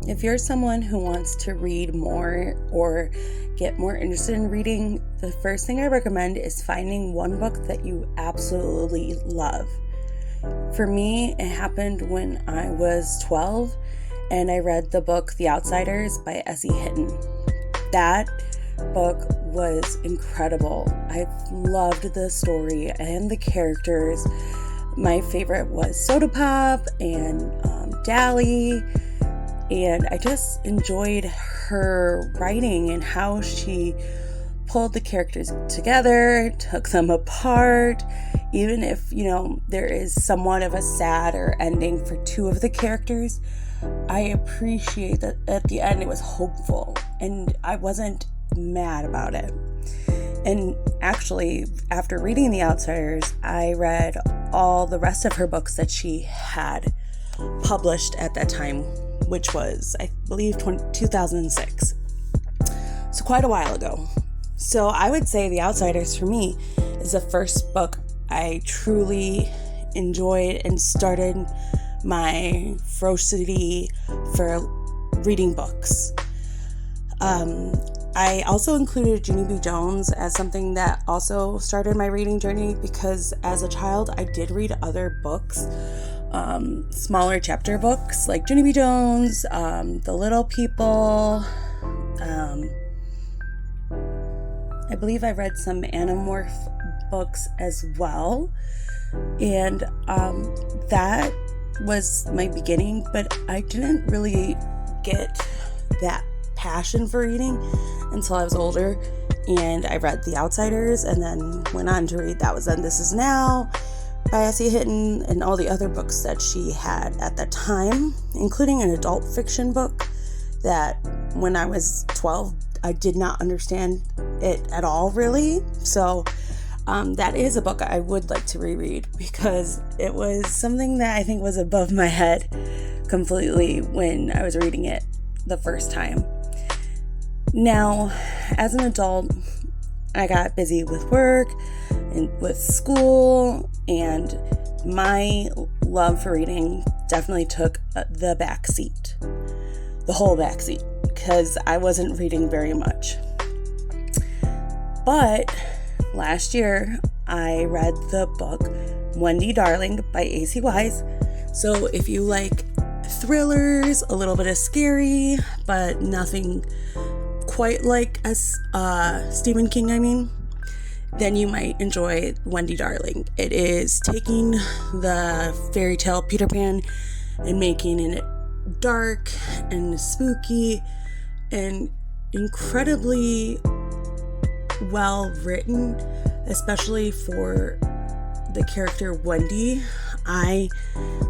If you're someone who wants to read more or get more interested in reading, the first thing I recommend is finding one book that you absolutely love. For me, it happened when I was 12 and I read the book The Outsiders by S.E. Hinton. That book was incredible. I loved the story and the characters. My favorite was Soda Pop and Dally, and I just enjoyed her writing and how she pulled the characters together, took them apart, even if, there is somewhat of a sadder ending for two of the characters. I appreciate that at the end it was hopeful and I wasn't mad about it. And actually, after reading The Outsiders, I read all the rest of her books that she had published at that time, which was, I believe, 2006. So quite a while ago. So I would say The Outsiders for me is the first book I truly enjoyed and started my ferocity for reading books. I also included Junie B. Jones as something that also started my reading journey because as a child I did read other books, smaller chapter books like Junie B. Jones, The Little People. I believe I read some Animorph books as well, and that was my beginning, but I didn't really get that passion for reading until I was older, and I read The Outsiders and then went on to read That Was Then, This Is Now by S.E. Hinton and all the other books that she had at that time, including an adult fiction book that when I was 12 I did not understand it at all, really. So that is a book I would like to reread because it was something that I think was above my head completely when I was reading it the first time. Now, as an adult, I got busy with work and with school, and my love for reading definitely took the back seat, the whole back seat, because I wasn't reading very much. But last year, I read the book Wendy Darling by A.C. Wise. So if you like thrillers, a little bit of scary, but nothing quite like Stephen King, then you might enjoy Wendy Darling. It is taking the fairy tale Peter Pan and making it dark and spooky and incredibly well written, especially for the character Wendy. I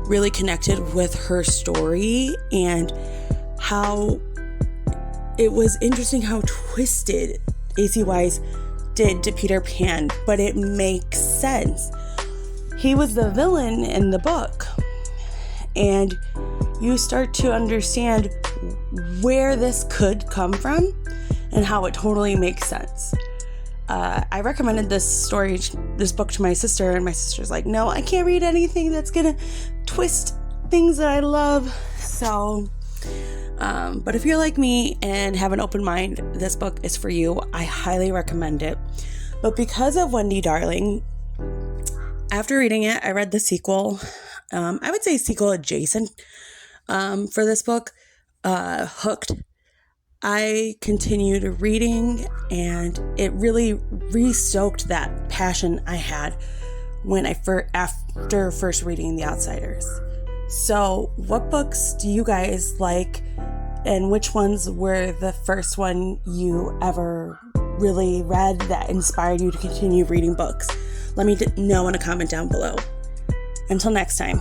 really connected with her story and how it was interesting how twisted A.C. Wise did to Peter Pan, but it makes sense. He was the villain in the book, and you start to understand where this could come from and how it totally makes sense. I recommended this book to my sister, and my sister's like, no, I can't read anything that's gonna twist things that I love. So, but if you're like me and have an open mind, this book is for you. I highly recommend it. But because of Wendy Darling, after reading it, I read the sequel. I would say sequel adjacent for this book, Hooked. I continued reading, and it really re-stoked that passion I had when after first reading The Outsiders. So, what books do you guys like, and which ones were the first one you ever really read that inspired you to continue reading books? Let me know in a comment down below. Until next time.